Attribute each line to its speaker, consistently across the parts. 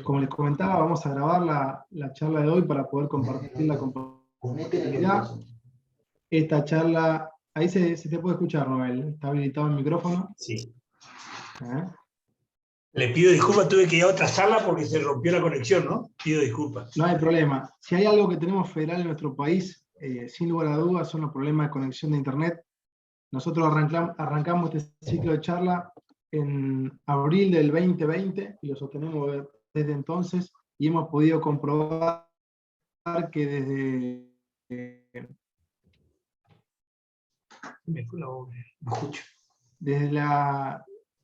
Speaker 1: Como les comentaba, vamos a grabar la charla de hoy para poder compartirla con posterioridad. Esta charla, ahí se te puede escuchar, Noel, está habilitado el micrófono.
Speaker 2: Sí. Le pido disculpas, tuve que ir a otra sala porque se rompió la conexión, ¿no? Pido disculpas.
Speaker 1: No hay problema. Si hay algo que tenemos federal en nuestro país, sin lugar a dudas, son los problemas de conexión de Internet. Nosotros arrancamos este ciclo de charla en abril del 2020 y lo sostenemos desde entonces y hemos podido comprobar que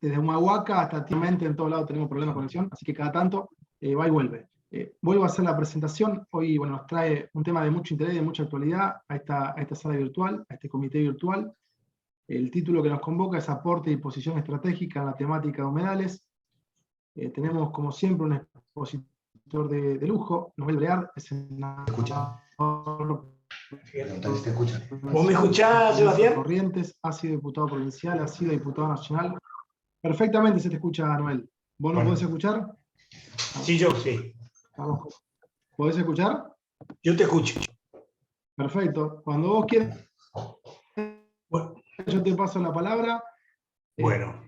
Speaker 1: desde Humahuaca hasta Tiamente en todos lados tenemos problemas de conexión, así que cada tanto va y vuelve. Vuelvo a hacer la presentación. Hoy nos trae un tema de mucho interés, de mucha actualidad a esta sala virtual, a este comité virtual. El título que nos convoca es Aporte y Posición Estratégica en la temática de humedales. Tenemos, como siempre, un expositor de lujo, Noel Breard, es senador.
Speaker 2: ¿Vos me escuchás, Sebastián?
Speaker 1: Corrientes, ha sido diputado provincial, ha sido diputado nacional. Perfectamente se te escucha, Noel. ¿Vos no podés escuchar?
Speaker 2: Sí, yo sí.
Speaker 1: Vamos. ¿Podés escuchar?
Speaker 2: Yo te escucho.
Speaker 1: Perfecto. Cuando vos quieras,
Speaker 2: bueno,
Speaker 1: yo te paso la palabra.
Speaker 2: Bueno.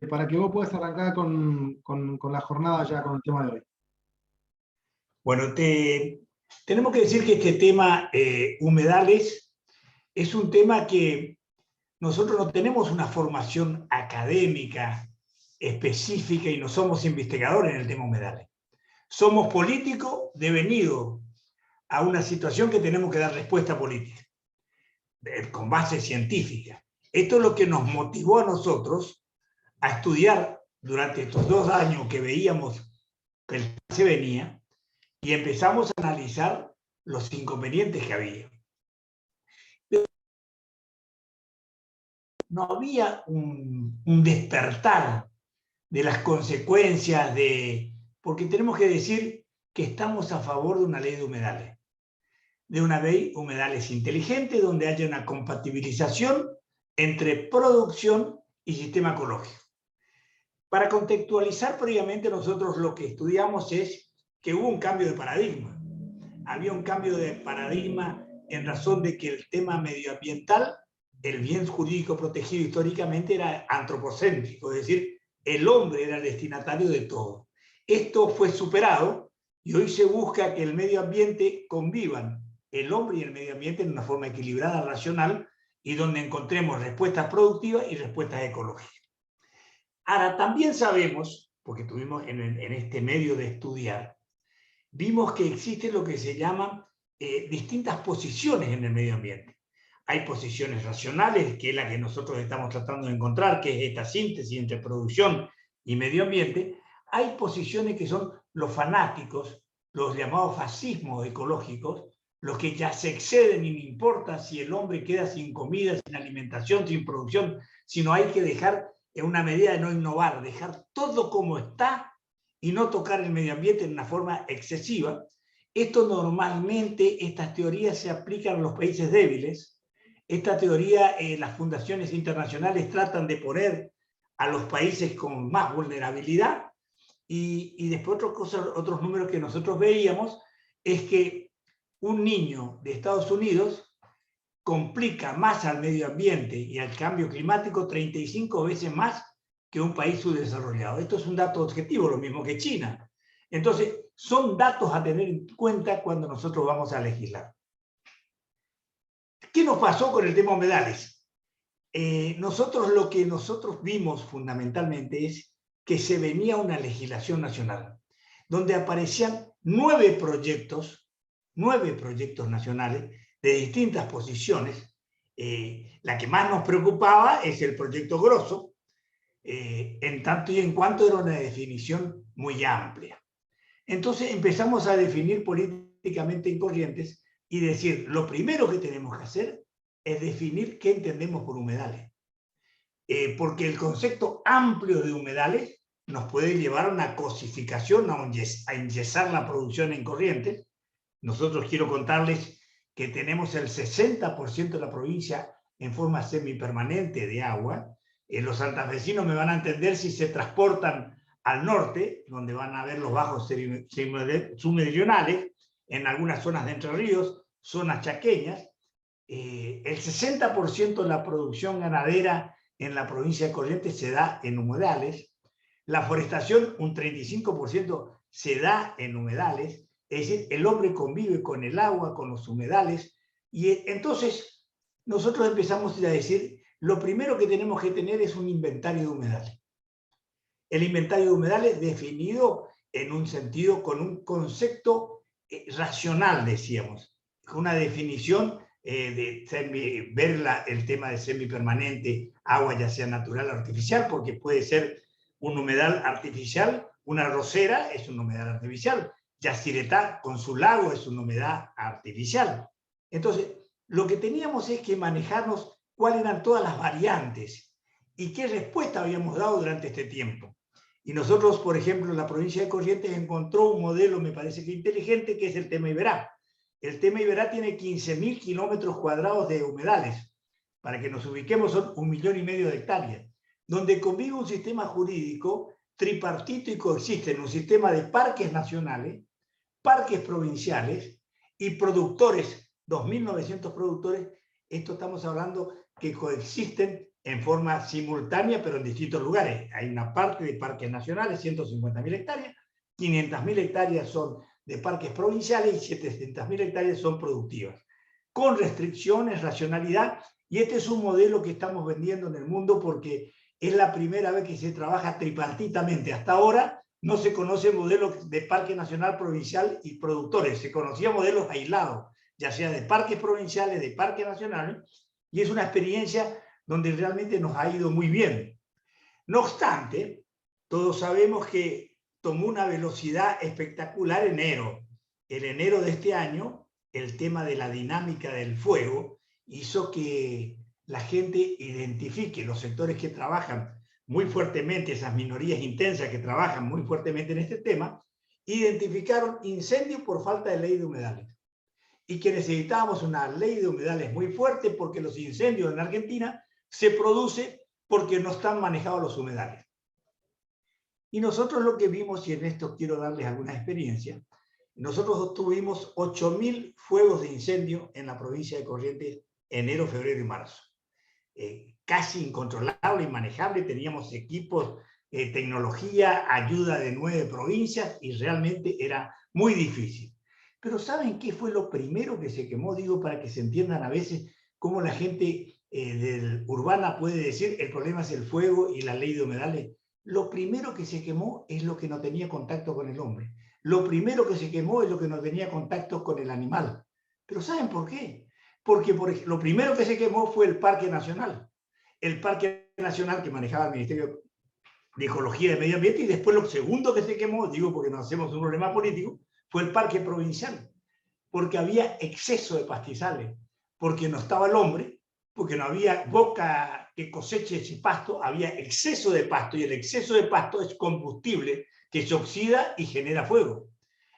Speaker 1: Para que vos puedas arrancar con la jornada ya, con el tema de hoy.
Speaker 2: Bueno, tenemos que decir que este tema, humedales, es un tema que nosotros no tenemos una formación académica específica y no somos investigadores en el tema humedales. Somos políticos devenidos a una situación que tenemos que dar respuesta política, con base científica. Esto es lo que nos motivó a nosotros a estudiar durante estos 2 años que veíamos que el tema se venía y empezamos a analizar los inconvenientes que había. No había un despertar de las consecuencias porque tenemos que decir que estamos a favor de una ley de humedales. De una ley humedales inteligente donde haya una compatibilización entre producción y sistema ecológico. Para contextualizar previamente, nosotros lo que estudiamos es que hubo un cambio de paradigma. Había un cambio de paradigma en razón de que el tema medioambiental, el bien jurídico protegido históricamente, era antropocéntrico, es decir, el hombre era el destinatario de todo. Esto fue superado y hoy se busca que el medio ambiente convivan, el hombre y el medio ambiente, en una forma equilibrada, racional, y donde encontremos respuestas productivas y respuestas ecológicas. Ahora, también sabemos, porque tuvimos en este medio de estudiar, vimos que existen lo que se llaman distintas posiciones en el medio ambiente. Hay posiciones racionales, que es la que nosotros estamos tratando de encontrar, que es esta síntesis entre producción y medio ambiente. Hay posiciones que son los fanáticos, los llamados fascismos ecológicos, los que ya se exceden y no importa si el hombre queda sin comida, sin alimentación, sin producción, sino hay que dejar, en una medida de no innovar, dejar todo como está y no tocar el medio ambiente en una forma excesiva. Esto normalmente, estas teorías se aplican a los países débiles. Esta teoría, las fundaciones internacionales tratan de poner a los países con más vulnerabilidad. Y después otros números que nosotros veíamos es que un niño de Estados Unidos complica más al medio ambiente y al cambio climático 35 veces más que un país subdesarrollado. Esto es un dato objetivo, lo mismo que China. Entonces, son datos a tener en cuenta cuando nosotros vamos a legislar. ¿Qué nos pasó con el tema humedales? Lo que nosotros vimos fundamentalmente es que se venía una legislación nacional, donde aparecían 9 proyectos nacionales de distintas posiciones. La que más nos preocupaba es el proyecto Grosso, en tanto y en cuanto era una definición muy amplia. Entonces empezamos a definir políticamente en Corrientes y decir, lo primero que tenemos que hacer es definir qué entendemos por humedales. Porque el concepto amplio de humedales nos puede llevar a una cosificación, a enyesar la producción en Corrientes. Nosotros quiero contarles que tenemos el 60% de la provincia en forma semipermanente de agua, Los santafesinos me van a entender si se transportan al norte, donde van a ver los bajos submeridionales, en algunas zonas de Entre Ríos, zonas chaqueñas. El 60% de la producción ganadera en la provincia de Corrientes se da en humedales. La forestación, un 35% se da en humedales. Es decir, el hombre convive con el agua, con los humedales. Y entonces nosotros empezamos a decir, lo primero que tenemos que tener es un inventario de humedales. El inventario de humedales definido en un sentido, con un concepto racional, decíamos, con una definición de ver el tema de semipermanente, agua ya sea natural o artificial, porque puede ser un humedal artificial, una rosera es un humedal artificial, Yacyretá con su lago es una humedad artificial. Entonces, lo que teníamos es que manejarnos cuáles eran todas las variantes y qué respuesta habíamos dado durante este tiempo. Y nosotros, por ejemplo, en la provincia de Corrientes encontró un modelo, me parece que inteligente, que es el tema Iberá. El tema Iberá tiene 15.000 kilómetros cuadrados de humedales. Para que nos ubiquemos, son 1,5 millones de hectáreas, donde convive un sistema jurídico tripartito y coexiste en un sistema de parques nacionales, parques provinciales y productores, 2.900 productores. Esto estamos hablando que coexisten en forma simultánea, pero en distintos lugares. Hay una parte de parques nacionales, 150.000 hectáreas, 500.000 hectáreas son de parques provinciales y 700.000 hectáreas son productivas, con restricciones, racionalidad, y este es un modelo que estamos vendiendo en el mundo porque es la primera vez que se trabaja tripartitamente. Hasta ahora no se conoce modelos de parque nacional, provincial y productores, se conocían modelos aislados, ya sea de parques provinciales, de parques nacionales, y es una experiencia donde realmente nos ha ido muy bien. No obstante, todos sabemos que tomó una velocidad espectacular enero. El enero de este año, el tema de la dinámica del fuego hizo que la gente identifique los sectores que trabajan muy fuertemente, esas minorías intensas que trabajan muy fuertemente en este tema, identificaron incendios por falta de ley de humedales. Y que necesitábamos una ley de humedales muy fuerte porque los incendios en Argentina se producen porque no están manejados los humedales. Y nosotros lo que vimos, y en esto quiero darles alguna experiencia, nosotros tuvimos 8.000 fuegos de incendio en la provincia de Corrientes enero, febrero y marzo. Casi incontrolable, inmanejable, teníamos equipos, tecnología, ayuda de 9 provincias y realmente era muy difícil. Pero ¿saben qué fue lo primero que se quemó? Digo, para que se entiendan a veces cómo la gente urbana puede decir el problema es el fuego y la ley de humedales. Lo primero que se quemó es lo que no tenía contacto con el hombre. Lo primero que se quemó es lo que no tenía contacto con el animal. ¿Pero saben por qué? Porque lo primero que se quemó fue el Parque Nacional. El Parque Nacional que manejaba el Ministerio de Ecología y de Medio Ambiente, y después lo segundo que se quemó, digo porque nos hacemos un problema político, fue el Parque Provincial, porque había exceso de pastizales, porque no estaba el hombre, porque no había boca que coseche ese pasto, había exceso de pasto, y el exceso de pasto es combustible que se oxida y genera fuego.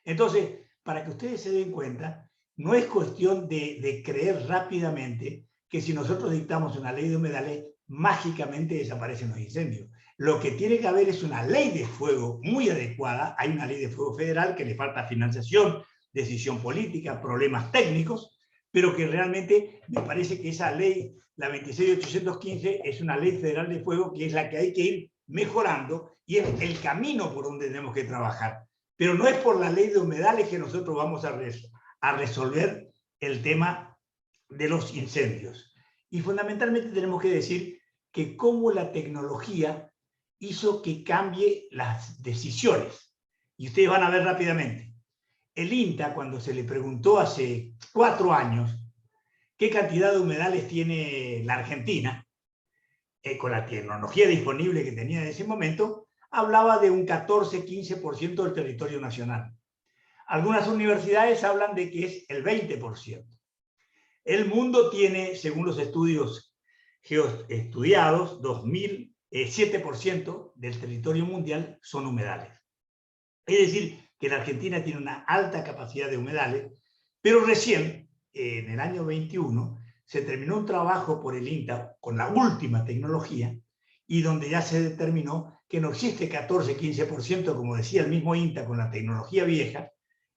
Speaker 2: Entonces, para que ustedes se den cuenta, no es cuestión de creer rápidamente que si nosotros dictamos una ley de humedales, mágicamente desaparecen los incendios. Lo que tiene que haber es una ley de fuego muy adecuada. Hay una ley de fuego federal que le falta financiación, decisión política, problemas técnicos, pero que realmente me parece que esa ley, la 26.815, es una ley federal de fuego que es la que hay que ir mejorando y es el camino por donde tenemos que trabajar. Pero no es por la ley de humedales que nosotros vamos a resolver el tema de los incendios. Y fundamentalmente tenemos que decir que cómo la tecnología hizo que cambie las decisiones. Y ustedes van a ver rápidamente. El INTA, cuando se le preguntó hace 4 años qué cantidad de humedales tiene la Argentina, con la tecnología disponible que tenía en ese momento, hablaba de un 14-15% del territorio nacional. Algunas universidades hablan de que es el 20%. El mundo tiene, según los estudios estudiados, 7% del territorio mundial son humedales. Es decir, que la Argentina tiene una alta capacidad de humedales, pero recién, en el año 21, se terminó un trabajo por el INTA con la última tecnología y donde ya se determinó que no existe 14-15%, como decía el mismo INTA, con la tecnología vieja,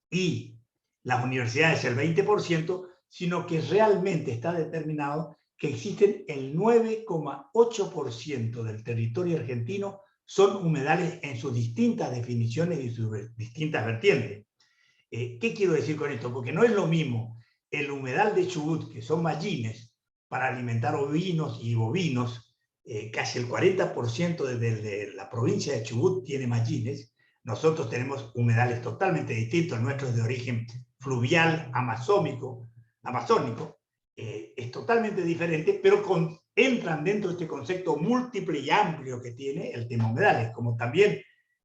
Speaker 2: y las universidades el 20%, sino que realmente está determinado que existen el 9,8% del territorio argentino son humedales en sus distintas definiciones y sus distintas vertientes. ¿Qué quiero decir con esto? Porque no es lo mismo el humedal de Chubut, que son mallines, para alimentar ovinos y bovinos, casi el 40% de la provincia de Chubut tiene mallines. Nosotros tenemos humedales totalmente distintos, nuestros de origen fluvial, amazónico, es totalmente diferente, pero entran dentro de este concepto múltiple y amplio que tiene el tema humedales, como también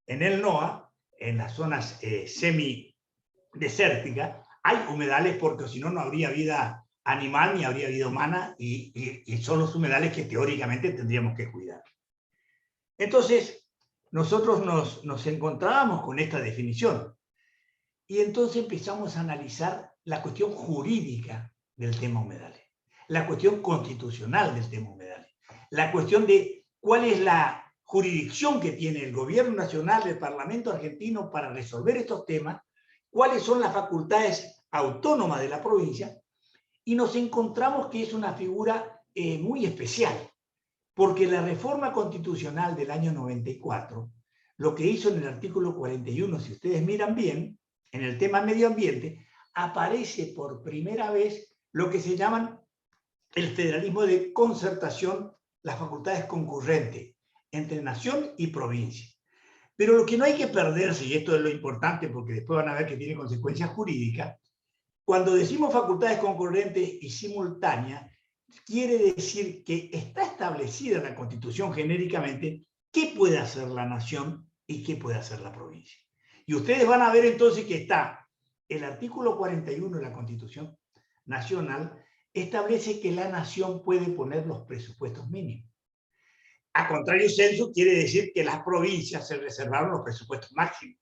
Speaker 2: en el NOA, en las zonas semidesérticas, hay humedales porque si no, no habría vida animal ni habría vida humana y son los humedales que teóricamente tendríamos que cuidar. Entonces, nosotros nos encontrábamos con esta definición y entonces empezamos a analizar la cuestión jurídica del tema humedales, la cuestión constitucional del tema humedales, la cuestión de cuál es la jurisdicción que tiene el gobierno nacional, el Parlamento argentino para resolver estos temas, cuáles son las facultades autónomas de la provincia, y nos encontramos que es una figura muy especial, porque la reforma constitucional del año 94, lo que hizo en el artículo 41, si ustedes miran bien, en el tema medio ambiente, aparece por primera vez lo que se llaman el federalismo de concertación, las facultades concurrentes entre nación y provincia. Pero lo que no hay que perderse, y esto es lo importante porque después van a ver que tiene consecuencias jurídicas, cuando decimos facultades concurrentes y simultáneas, quiere decir que está establecida en la Constitución genéricamente qué puede hacer la nación y qué puede hacer la provincia. Y ustedes van a ver entonces que está el artículo 41 de la Constitución Nacional, establece que la nación puede poner los presupuestos mínimos. A contrario censo, quiere decir que las provincias se reservaron los presupuestos máximos.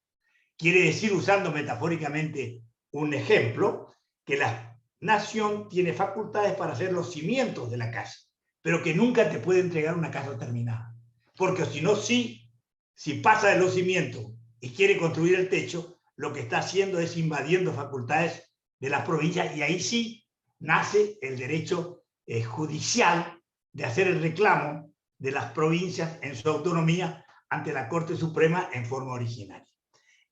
Speaker 2: Quiere decir, usando metafóricamente un ejemplo, que la nación tiene facultades para hacer los cimientos de la casa, pero que nunca te puede entregar una casa terminada. Porque si no, si pasa de los cimientos y quiere construir el techo, lo que está haciendo es invadiendo facultades de las provincias y ahí sí nace el derecho judicial de hacer el reclamo de las provincias en su autonomía ante la Corte Suprema en forma originaria.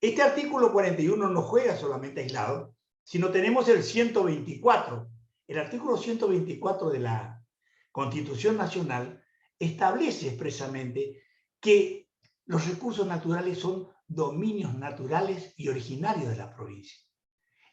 Speaker 2: Este artículo 41 no juega solamente aislado, sino tenemos el 124. El artículo 124 de la Constitución Nacional establece expresamente que los recursos naturales son dominios naturales y originarios de la provincia.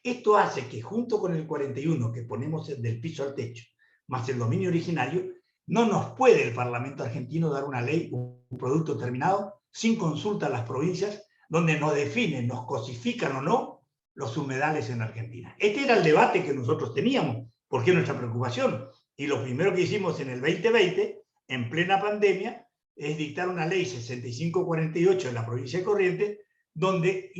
Speaker 2: Esto hace que junto con el 41 que ponemos del piso al techo, más el dominio originario, no nos puede el Parlamento argentino dar una ley, un producto terminado, sin consulta a las provincias, donde nos definen, nos cosifican o no los humedales en Argentina. Este era el debate que nosotros teníamos, porque es nuestra preocupación. Y lo primero que hicimos en el 2020, en plena pandemia, es dictar una ley 6548 en la provincia de Corrientes, donde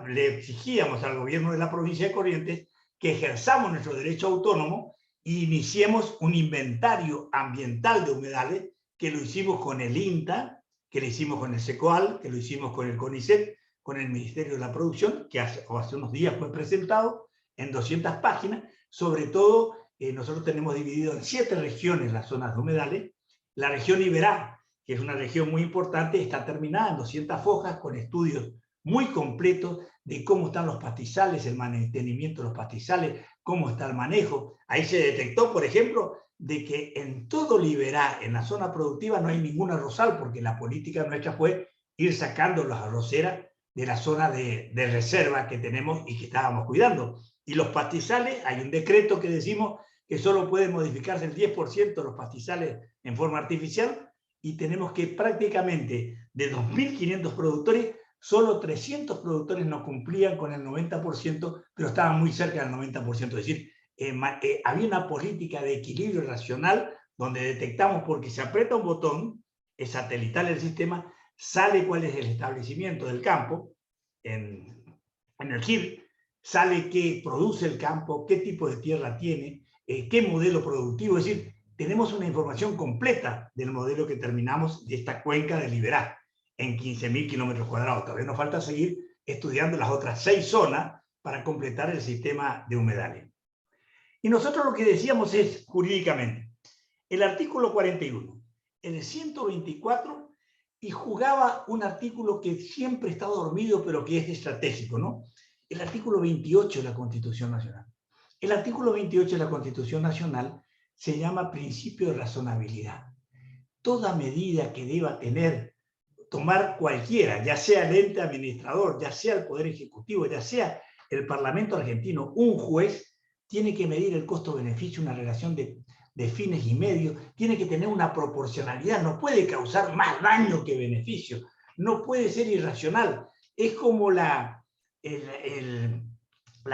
Speaker 2: le exigíamos al gobierno de la provincia de Corrientes que ejerzamos nuestro derecho autónomo e iniciemos un inventario ambiental de humedales, que lo hicimos con el INTA, que lo hicimos con el SECOAL, que lo hicimos con el CONICET, con el Ministerio de la Producción, que hace unos días fue presentado en 200 páginas. Sobre todo, nosotros tenemos dividido en 7 regiones las zonas de humedales. La región Iberá, que es una región muy importante, está terminada en 200 hojas con estudios muy completos de cómo están los pastizales, el mantenimiento de los pastizales, cómo está el manejo. Ahí se detectó, por ejemplo, de que en todo Liberá, en la zona productiva, no hay ningún arrozal, porque la política nuestra fue ir sacando las arroceras de la zona de reserva que tenemos y que estábamos cuidando. Y los pastizales, hay un decreto que decimos que solo puede modificarse el 10% de los pastizales en forma artificial, y tenemos que prácticamente de 2.500 productores, solo 300 productores no cumplían con el 90%, pero estaban muy cerca del 90%. Es decir, había una política de equilibrio racional donde detectamos, porque se aprieta un botón, es satelital el sistema, sale cuál es el establecimiento del campo en el GIR, sale qué produce el campo, qué tipo de tierra tiene, qué modelo productivo. Es decir, tenemos una información completa del modelo que terminamos de esta cuenca de Liberá, en 15.000 kilómetros cuadrados. Todavía nos falta seguir estudiando las otras 6 zonas para completar el sistema de humedales. Y nosotros lo que decíamos es, jurídicamente, el artículo 41, el 124, y jugaba un artículo que siempre está dormido, pero que es estratégico, ¿no? El artículo 28 de la Constitución Nacional. El artículo 28 de la Constitución Nacional se llama principio de razonabilidad. Toda medida que deba tomar cualquiera, ya sea el ente administrador, ya sea el Poder Ejecutivo, ya sea el Parlamento argentino, un juez, tiene que medir el costo-beneficio, una relación de fines y medios, tiene que tener una proporcionalidad, no puede causar más daño que beneficio, no puede ser irracional. Es como la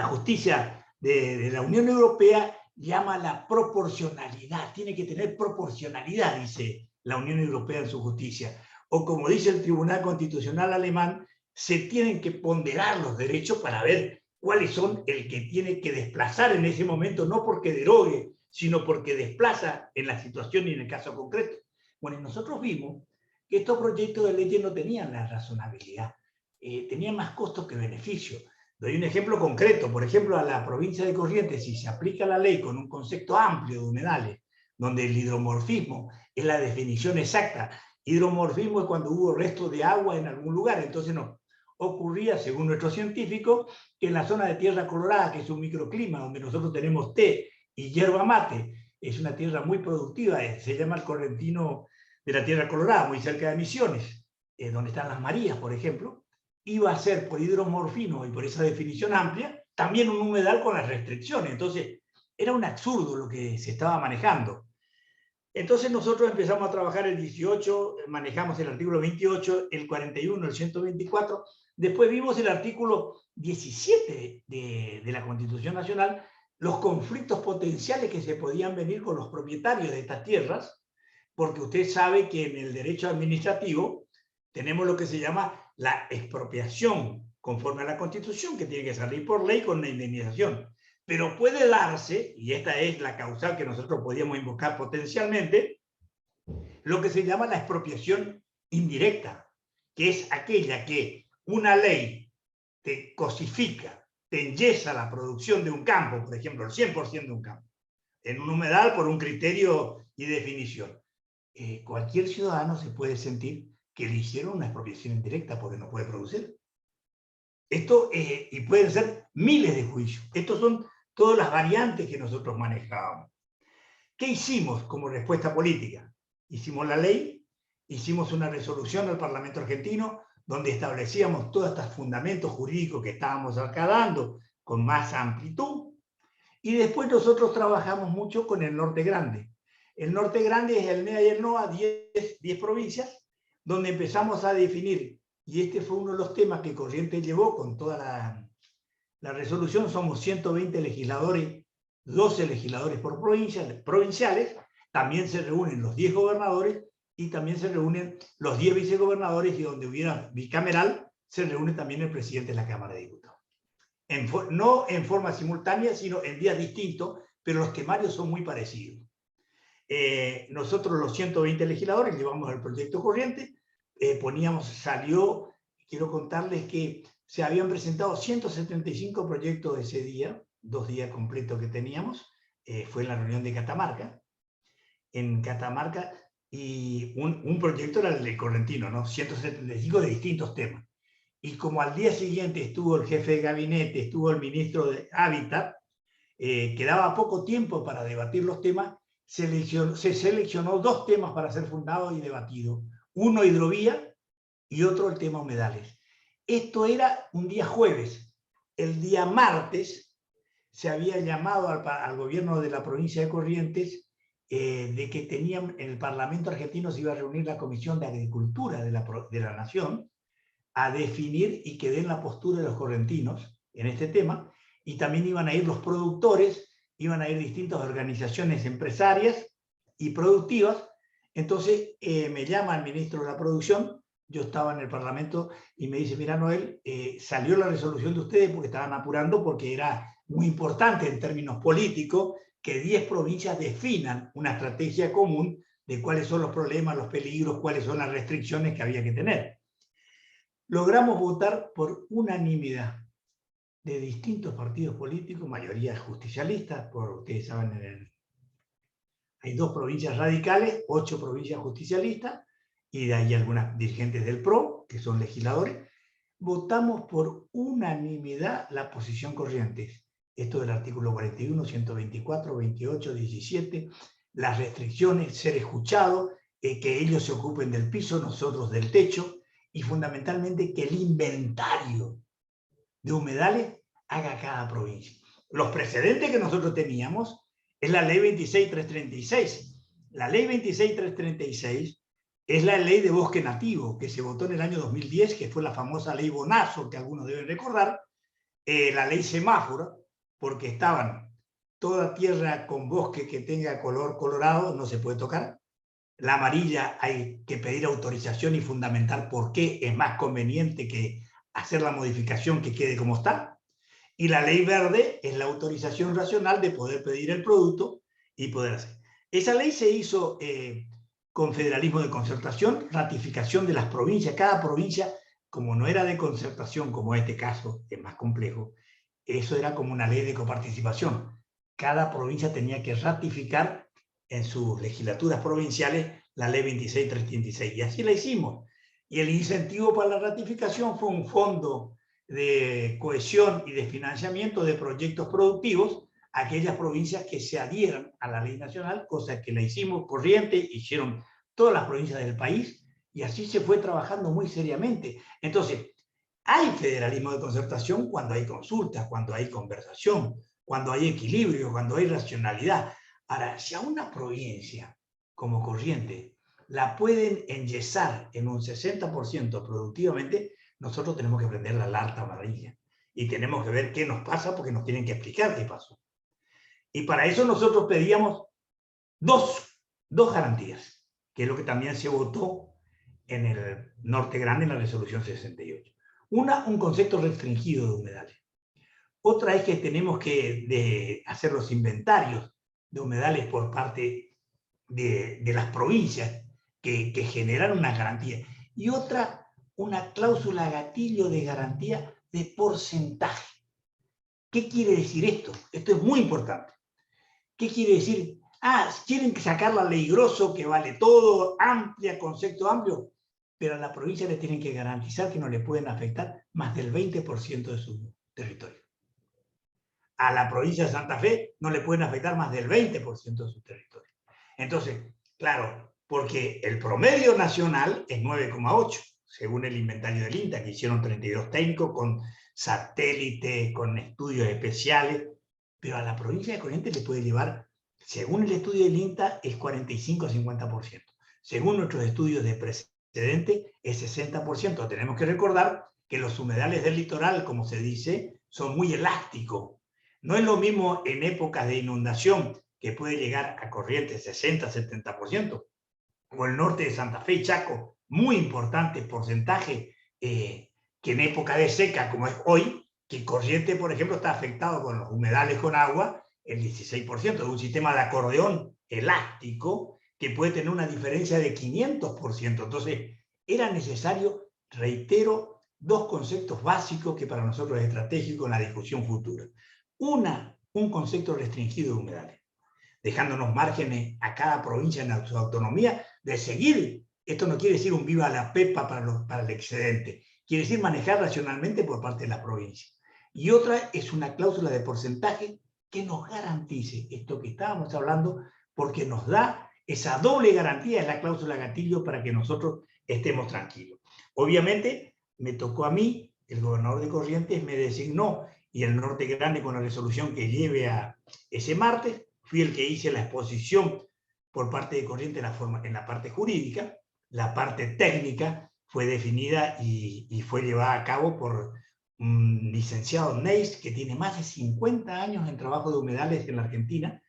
Speaker 2: justicia de la Unión Europea llama la proporcionalidad, tiene que tener proporcionalidad, dice la Unión Europea en su justicia. O como dice el Tribunal Constitucional alemán, se tienen que ponderar los derechos para ver cuáles son el que tiene que desplazar en ese momento, no porque derogue, sino porque desplaza en la situación y en el caso concreto. Bueno, y nosotros vimos que estos proyectos de ley no tenían la razonabilidad, tenían más costos que beneficios. Doy un ejemplo concreto. Por ejemplo, a la provincia de Corrientes, si se aplica la ley con un concepto amplio de humedales, donde el hidromorfismo es la definición exacta. Hidromorfismo es cuando hubo restos de agua en algún lugar. Entonces no. Ocurría, según nuestros científicos, que en la zona de Tierra Colorada, que es un microclima donde nosotros tenemos té y yerba mate, es una tierra muy productiva, se llama el Correntino de la Tierra Colorada, muy cerca de Misiones, donde están las Marías, por ejemplo, iba a ser por hidromorfismo y por esa definición amplia, también un humedal con las restricciones. Entonces, era un absurdo lo que se estaba manejando. Entonces nosotros empezamos a trabajar el 18, manejamos el artículo 28, el 41, el 124, después vimos el artículo 17 de la Constitución Nacional, los conflictos potenciales que se podían venir con los propietarios de estas tierras, porque usted sabe que en el derecho administrativo tenemos lo que se llama la expropiación, conforme a la Constitución, que tiene que salir por ley con una indemnización. Pero puede darse, y esta es la causal que nosotros podíamos invocar potencialmente, lo que se llama la expropiación indirecta, que es aquella que una ley te cosifica, te enyesa la producción de un campo, por ejemplo, el 100% de un campo, en un humedal por un criterio y definición. Cualquier ciudadano se puede sentir que le hicieron una expropiación indirecta porque no puede producir. Esto, y pueden ser miles de juicios. Estos son todas las variantes que nosotros manejábamos. ¿Qué hicimos como respuesta política? Hicimos la ley, hicimos una resolución al Parlamento argentino donde establecíamos todos estos fundamentos jurídicos que estábamos acá dando con más amplitud, y después nosotros trabajamos mucho con el Norte Grande. El Norte Grande es el NEA y el NOA, 10 provincias, donde empezamos a definir, y este fue uno de los temas que Corrientes llevó con toda la resolución. Somos 120 legisladores, 12 legisladores por provinciales, también se reúnen los 10 gobernadores y también se reúnen los 10 vicegobernadores, y donde hubiera bicameral, se reúne también el presidente de la Cámara de Diputados. No en forma simultánea, sino en días distintos, pero los temarios son muy parecidos. Nosotros los 120 legisladores llevamos el proyecto Corrientes, quiero contarles que se habían presentado 175 proyectos ese día, 2 días completos que teníamos, fue en la reunión de Catamarca, y un proyecto era el de Correntino, ¿no? 175 de distintos temas. Y como al día siguiente estuvo el jefe de gabinete, estuvo el ministro de Hábitat, quedaba poco tiempo para debatir los temas, se seleccionó 2 temas para ser fundados y debatidos. Uno, hidrovía, y otro, el tema humedales. Esto era un día jueves. El día martes se había llamado al gobierno de la provincia de Corrientes de que en el Parlamento argentino se iba a reunir la Comisión de Agricultura de la Nación a definir y que den la postura de los correntinos en este tema, y también iban a ir los productores, iban a ir distintas organizaciones empresarias y productivas. Entonces me llama el ministro de la Producción, yo estaba en el Parlamento, y me dice: mira, Noel, salió la resolución de ustedes porque estaban apurando, porque era muy importante en términos políticos que 10 provincias definan una estrategia común de cuáles son los problemas, los peligros, cuáles son las restricciones que había que tener. Logramos votar por unanimidad de distintos partidos políticos, mayoría justicialistas, por ustedes saben, hay 2 provincias radicales, 8 provincias justicialistas, y de ahí algunas dirigentes del PRO, que son legisladores. Votamos por unanimidad la posición Corrientes. Esto del artículo 41, 124, 28, 17, las restricciones, ser escuchado, que ellos se ocupen del piso, nosotros del techo, y fundamentalmente que el inventario de humedales haga cada provincia. Los precedentes que nosotros teníamos es la ley 26336. La ley 26336 es la ley de bosque nativo que se votó en el año 2010, que fue la famosa ley Bonazo, que algunos deben recordar, la ley semáforo, porque estaban toda tierra con bosque que tenga color colorado, no se puede tocar. La amarilla hay que pedir autorización y fundamentar por qué es más conveniente que hacer la modificación que quede como está. Y la ley verde es la autorización racional de poder pedir el producto y poder hacer. Esa ley se hizo con federalismo de concertación, ratificación de las provincias. Cada provincia, como no era de concertación, como este caso es más complejo, eso era como una ley de coparticipación. Cada provincia tenía que ratificar en sus legislaturas provinciales la ley 26336. Y así la hicimos. Y el incentivo para la ratificación fue un fondo de cohesión y de financiamiento de proyectos productivos a aquellas provincias que se adhieran a la ley nacional, cosa que la hicimos Corrientes, hicieron todas las provincias del país, y así se fue trabajando muy seriamente. Entonces, hay federalismo de concertación cuando hay consultas, cuando hay conversación, cuando hay equilibrio, cuando hay racionalidad. Ahora, si a una provincia como Corrientes la pueden enyesar en un 60% productivamente, nosotros tenemos que prender la alerta amarilla y tenemos que ver qué nos pasa, porque nos tienen que explicar qué pasó. Y para eso nosotros pedíamos dos garantías, que es lo que también se votó en el Norte Grande en la resolución 68. Una, un concepto restringido de humedales. Otra es que tenemos que hacer los inventarios de humedales por parte de las provincias que generan una garantía. Y otra, una cláusula gatillo de garantía de porcentaje. ¿Qué quiere decir esto? Esto es muy importante. ¿Qué quiere decir? Quieren sacar la ley Grosso, que vale todo, amplia, concepto amplio, pero a la provincia le tienen que garantizar que no le pueden afectar más del 20% de su territorio. A la provincia de Santa Fe no le pueden afectar más del 20% de su territorio. Entonces, claro, porque el promedio nacional es 9,8, según el inventario del INTA, que hicieron 32 técnicos con satélites, con estudios especiales, pero a la provincia de Corrientes le puede llevar, según el estudio del INTA, es 45 a 50%. Según nuestros estudios de precedente, es 60%. Tenemos que recordar que los humedales del litoral, como se dice, son muy elásticos. No es lo mismo en épocas de inundación, que puede llegar a Corrientes 60 a 70%, o el norte de Santa Fe y Chaco, muy importante porcentaje, que en época de seca, como es hoy, que Corrientes, por ejemplo, está afectado con los humedales con agua, el 16%, de un sistema de acordeón elástico que puede tener una diferencia de 500%. Entonces, era necesario, reitero, dos conceptos básicos que para nosotros es estratégico en la discusión futura. Un concepto restringido de humedales, dejándonos márgenes a cada provincia en su autonomía de seguir. Esto no quiere decir un viva la pepa para el excedente, quiere decir manejar racionalmente por parte de la provincia. Y otra es una cláusula de porcentaje que nos garantice esto que estábamos hablando, porque nos da esa doble garantía, es la cláusula gatillo para que nosotros estemos tranquilos. Obviamente, me tocó a mí, el gobernador de Corrientes me designó, y el Norte Grande con la resolución que lleve a ese martes, fui el que hice la exposición por parte de Corrientes en la parte jurídica. La parte técnica fue definida y fue llevada a cabo por un licenciado Neis, que tiene más de 50 años en trabajo de humedales en la Argentina,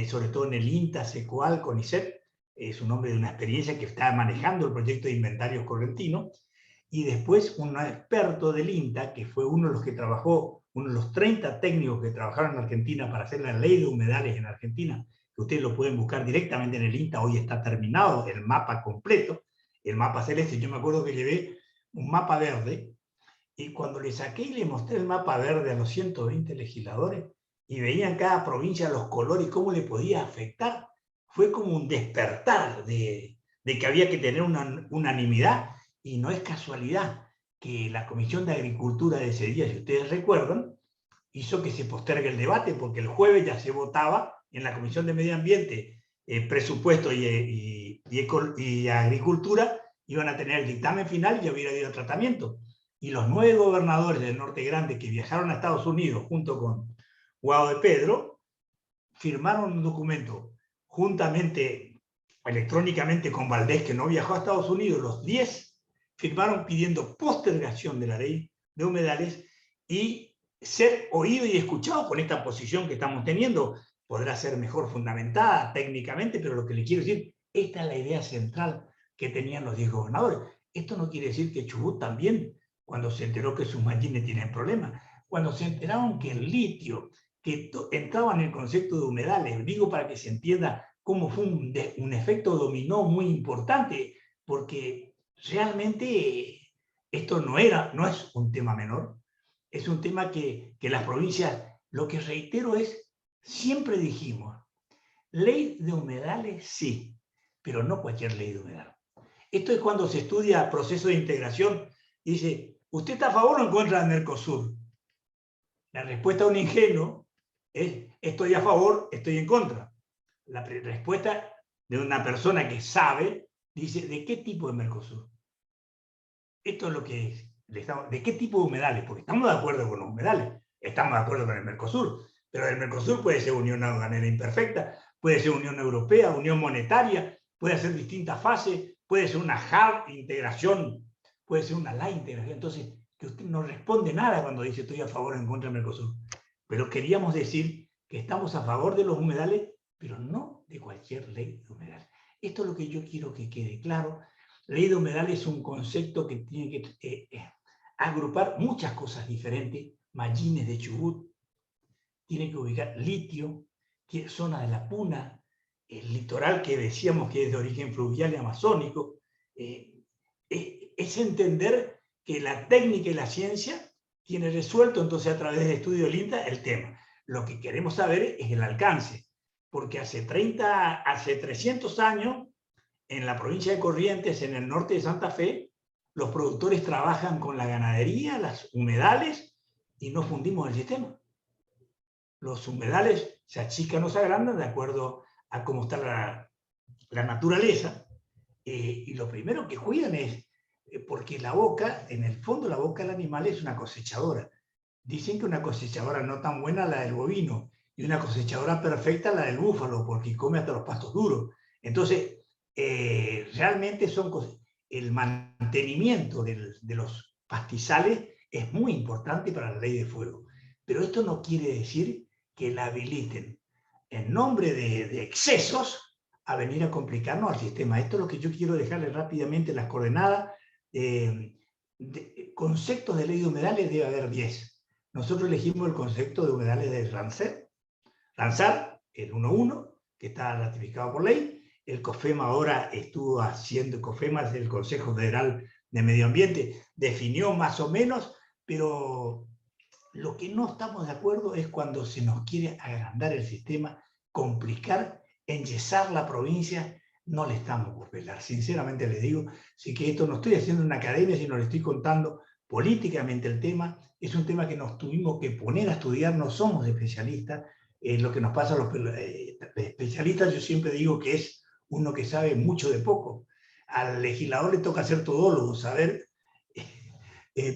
Speaker 2: sobre todo en el INTA, SECOAL, CONICET. Es un hombre de una experiencia que está manejando el proyecto de inventarios correntino. y después un experto del INTA, que fue uno de los que trabajó, uno de los 30 técnicos que trabajaron en Argentina para hacer la ley de humedales en Argentina, que ustedes lo pueden buscar directamente en el INTA, hoy está terminado el mapa completo, el mapa celeste. Yo me acuerdo que llevé un mapa verde, y cuando le saqué y le mostré el mapa verde a los 120 legisladores, y veían cada provincia los colores y cómo le podía afectar, fue como un despertar de que había que tener una unanimidad, y no es casualidad que la Comisión de Agricultura de ese día, si ustedes recuerdan, hizo que se postergue el debate, porque el jueves ya se votaba en la Comisión de Medio Ambiente, Presupuesto y Agricultura, iban a tener el dictamen final y hubiera habido tratamiento. Y los 9 gobernadores del Norte Grande que viajaron a Estados Unidos junto con Guado de Pedro, firmaron un documento juntamente, electrónicamente con Valdés, que no viajó a Estados Unidos. Los 10 firmaron pidiendo postergación de la ley de humedales y ser oído y escuchado con esta posición que estamos teniendo. Podrá ser mejor fundamentada técnicamente, pero lo que le quiero decir, esta es la idea central que tenían los 10 gobernadores. Esto no quiere decir que Chubut también, cuando se enteró que sus mallines tienen problemas, cuando se enteraron que el litio, que entraba en el concepto de humedales, digo para que se entienda cómo fue un efecto dominó muy importante, porque realmente esto no es un tema menor, es un tema que las provincias, lo que reitero es, siempre dijimos, ley de humedales sí, pero no cualquier ley de humedales. Esto es cuando se estudia proceso de integración y dice, ¿usted está a favor o en contra del Mercosur? La respuesta de un ingenuo es, estoy a favor, estoy en contra. La respuesta de una persona que sabe dice, ¿de qué tipo de Mercosur? Esto es lo que es. ¿De qué tipo de humedales? Porque estamos de acuerdo con los humedales, estamos de acuerdo con el Mercosur, pero el Mercosur puede ser unión aduanera imperfecta, puede ser unión europea, unión monetaria, puede ser distintas fases, puede ser una hard integración, puede ser una light integración. Entonces, que usted no responde nada cuando dice estoy a favor o en contra del Mercosur. Pero queríamos decir que estamos a favor de los humedales, pero no de cualquier ley de humedales. Esto es lo que yo quiero que quede claro. Ley de humedales es un concepto que tiene que agrupar muchas cosas diferentes. Mallines de Chubut, tiene que ubicar litio, zona de la Puna, el litoral que decíamos que es de origen fluvial y amazónico. Es entender que la técnica y la ciencia tiene resuelto entonces a través del estudio del INTA el tema. Lo que queremos saber es el alcance, porque hace 300 años en la provincia de Corrientes, en el norte de Santa Fe, los productores trabajan con la ganadería, las humedales, y no fundimos el sistema. Los humedales se achican o se agrandan de acuerdo a cómo está la naturaleza, y lo primero que cuidan es, porque la boca, en el fondo la boca del animal es una cosechadora. Dicen que una cosechadora no tan buena la del bovino, y una cosechadora perfecta la del búfalo, porque come hasta los pastos duros. Entonces, realmente el mantenimiento de los pastizales es muy importante para la ley de fuego. Pero esto no quiere decir que la habiliten en nombre de excesos a venir a complicarnos al sistema. Esto es lo que yo quiero dejarle rápidamente las coordenadas. Conceptos de ley de humedales debe haber 10. Nosotros elegimos el concepto de humedales de Ramsar, el 1.1, que está ratificado por ley. El COFEMA ahora estuvo haciendo, COFEMA es el Consejo Federal de Medio Ambiente, definió más o menos, pero lo que no estamos de acuerdo es cuando se nos quiere agrandar el sistema, complicar, enyesar la provincia. No le estamos por velar, sinceramente les digo. Así que esto no estoy haciendo una academia, sino le estoy contando políticamente el tema. Es un tema que nos tuvimos que poner a estudiar, no somos especialistas. Lo que nos pasa a los especialistas, yo siempre digo que es uno que sabe mucho de poco. Al legislador le toca ser todólogo, saber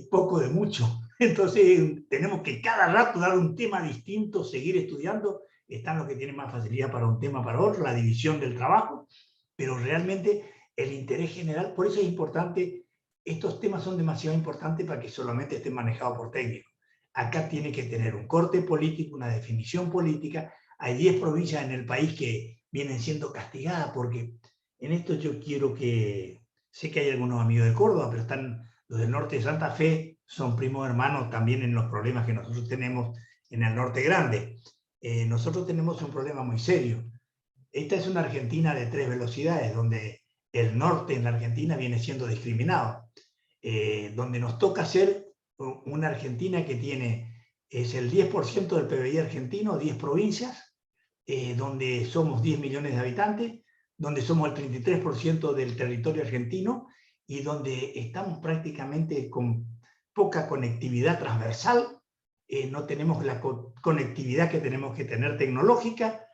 Speaker 2: poco de mucho. Entonces tenemos que cada rato dar un tema distinto, seguir estudiando. Están los que tienen más facilidad para un tema, para otro, la división del trabajo, pero realmente el interés general, por eso es importante, estos temas son demasiado importantes para que solamente estén manejados por técnicos. Acá tiene que tener un corte político, una definición política. Hay 10 provincias en el país que vienen siendo castigadas, porque en esto yo quiero que, sé que hay algunos amigos de Córdoba, pero están Los del norte de Santa Fe son primos hermanos también en los problemas que nosotros tenemos en el norte grande. Nosotros tenemos un problema muy serio. Esta es una Argentina de 3 velocidades, donde el norte en la Argentina viene siendo discriminado. Donde nos toca ser una Argentina que es el 10% del PBI argentino, 10 provincias, donde somos 10 millones de habitantes, donde somos el 33% del territorio argentino y donde estamos prácticamente con poca conectividad transversal, no tenemos la conectividad que tenemos que tener tecnológica,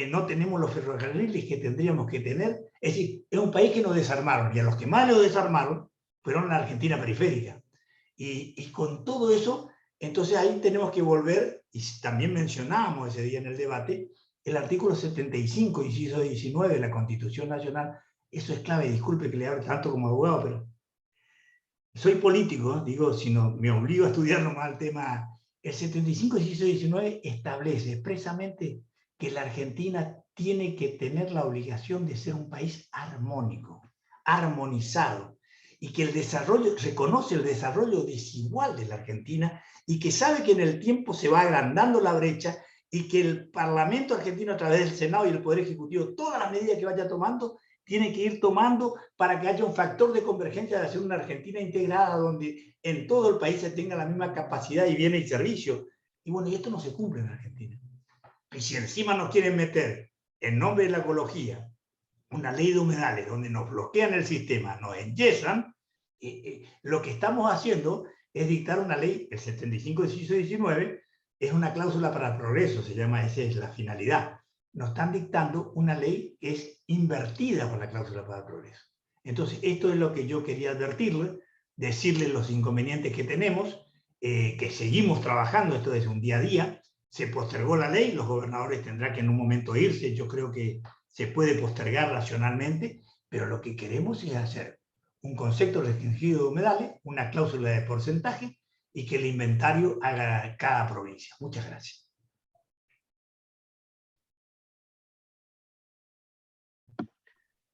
Speaker 2: no tenemos los ferrocarriles que tendríamos que tener. Es decir, es un país que nos desarmaron, y a los que más lo desarmaron fueron la Argentina periférica. Y con todo eso, entonces ahí tenemos que volver, y también mencionábamos ese día en el debate, el artículo 75, inciso 19 de la Constitución Nacional. Eso es clave, disculpe que le hable tanto como abogado, pero soy político, digo, si no me obligo a estudiar nomás el tema. El 75, inciso 19 establece expresamente que la Argentina tiene que tener la obligación de ser un país armónico, armonizado, y que el desarrollo, reconoce el desarrollo desigual de la Argentina y que sabe que en el tiempo se va agrandando la brecha y que el Parlamento argentino a través del Senado y el Poder Ejecutivo, todas las medidas que vaya tomando, tiene que ir tomando para que haya un factor de convergencia de hacer una Argentina integrada donde en todo el país se tenga la misma capacidad y bienes y servicios. Y bueno, y esto no se cumple en Argentina. Y si encima nos quieren meter, en nombre de la ecología, una ley de humedales donde nos bloquean el sistema, nos enyesan, lo que estamos haciendo es dictar una ley, el 75 inciso 19, es una cláusula para el progreso, se llama, esa es la finalidad. Nos están dictando una ley que es invertida por la cláusula para el progreso. Entonces, esto es lo que yo quería advertirle, decirle los inconvenientes que tenemos, que seguimos trabajando, esto es un día a día. Se postergó la ley, los gobernadores tendrán que en un momento irse, yo creo que se puede postergar racionalmente, pero lo que queremos es hacer un concepto restringido de humedales, una cláusula de porcentaje y que el inventario haga cada provincia. Muchas gracias.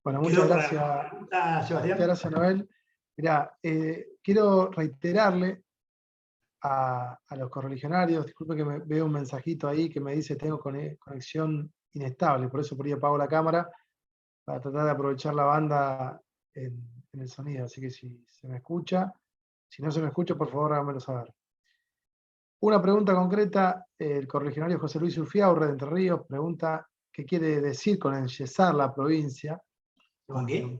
Speaker 1: Bueno, muchas gracias,
Speaker 2: Sebastián.
Speaker 1: muchas gracias, Noel. Mirá, quiero reiterarle a los correligionarios, disculpe que me veo un mensajito ahí que me dice tengo conexión inestable, por eso por ahí apago la cámara para tratar de aprovechar la banda en el sonido, así que si se me escucha, si no se me escucha, por favor háganmelo saber. Una pregunta concreta, el correligionario José Luis Urfiaurre de Entre Ríos pregunta qué quiere decir con enyesar la provincia.
Speaker 2: ¿Con qué?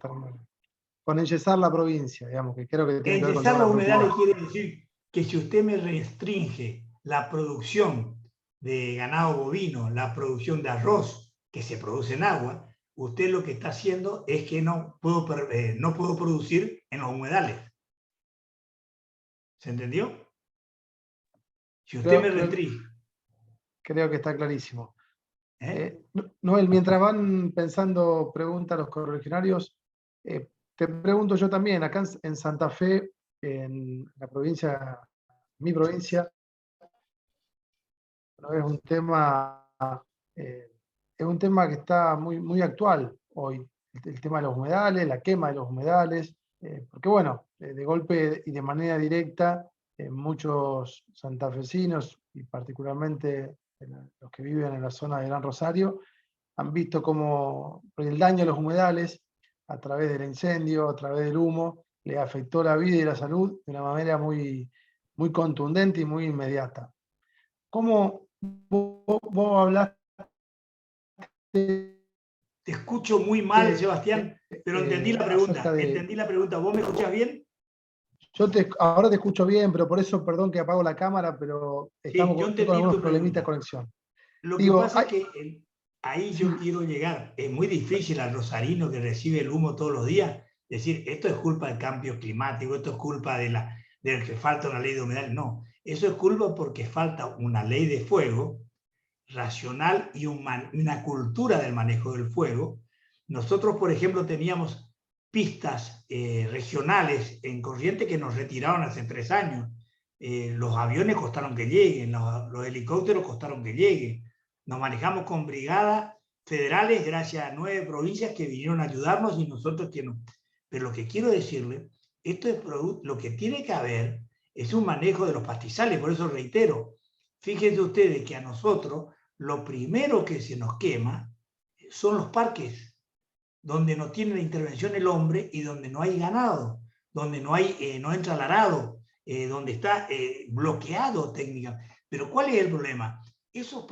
Speaker 1: Con enyesar la provincia, digamos, que creo que tiene que ver con
Speaker 2: Enyesar los humedales
Speaker 1: producción.
Speaker 2: quiere decir que si usted me restringe la producción de ganado bovino, la producción de arroz que se produce en agua, usted lo que está haciendo es que no puedo producir en los humedales. ¿Se entendió? Si usted me restringe.
Speaker 1: Creo que está clarísimo. Noel, mientras van pensando preguntas los correligionarios, te pregunto yo también, acá en Santa Fe, en la provincia, mi provincia, es un tema que está muy, muy actual hoy, el tema de los humedales, la quema de los humedales, porque bueno, de golpe y de manera directa, muchos santafesinos, y particularmente los que viven en la zona de Gran Rosario, han visto cómo el daño a los humedales, a través del incendio, a través del humo, le afectó la vida y la salud de una manera muy, muy contundente y muy inmediata. ¿Cómo vos hablaste?
Speaker 2: Te escucho muy mal, Sebastián, pero entendí la pregunta. Entendí la pregunta. ¿Vos me escuchás bien?
Speaker 1: Ahora te escucho bien, pero por eso, perdón que apago la cámara, pero estamos con algunos problemitas de conexión.
Speaker 2: Lo que pasa es que ahí yo quiero llegar. Es muy difícil al rosarino que recibe el humo todos los días decir, esto es culpa del cambio climático, esto es culpa del que falta una ley de humedad. No, eso es culpa porque falta una ley de fuego racional y una cultura del manejo del fuego. Nosotros, por ejemplo, teníamos pistas regionales en Corrientes que nos retiraron hace 3 años. Los aviones costaron que lleguen, los helicópteros costaron que lleguen. Nos manejamos con brigadas federales gracias a 9 provincias que vinieron a ayudarnos y nosotros que no. Pero lo que quiero decirle Esto es lo que tiene que haber es un manejo de los pastizales, por eso reitero, fíjense ustedes que a nosotros lo primero que se nos quema son los parques, donde no tiene la intervención el hombre y donde no hay ganado, donde no entra el arado, donde está bloqueado técnicamente. Pero ¿cuál es el problema? Eso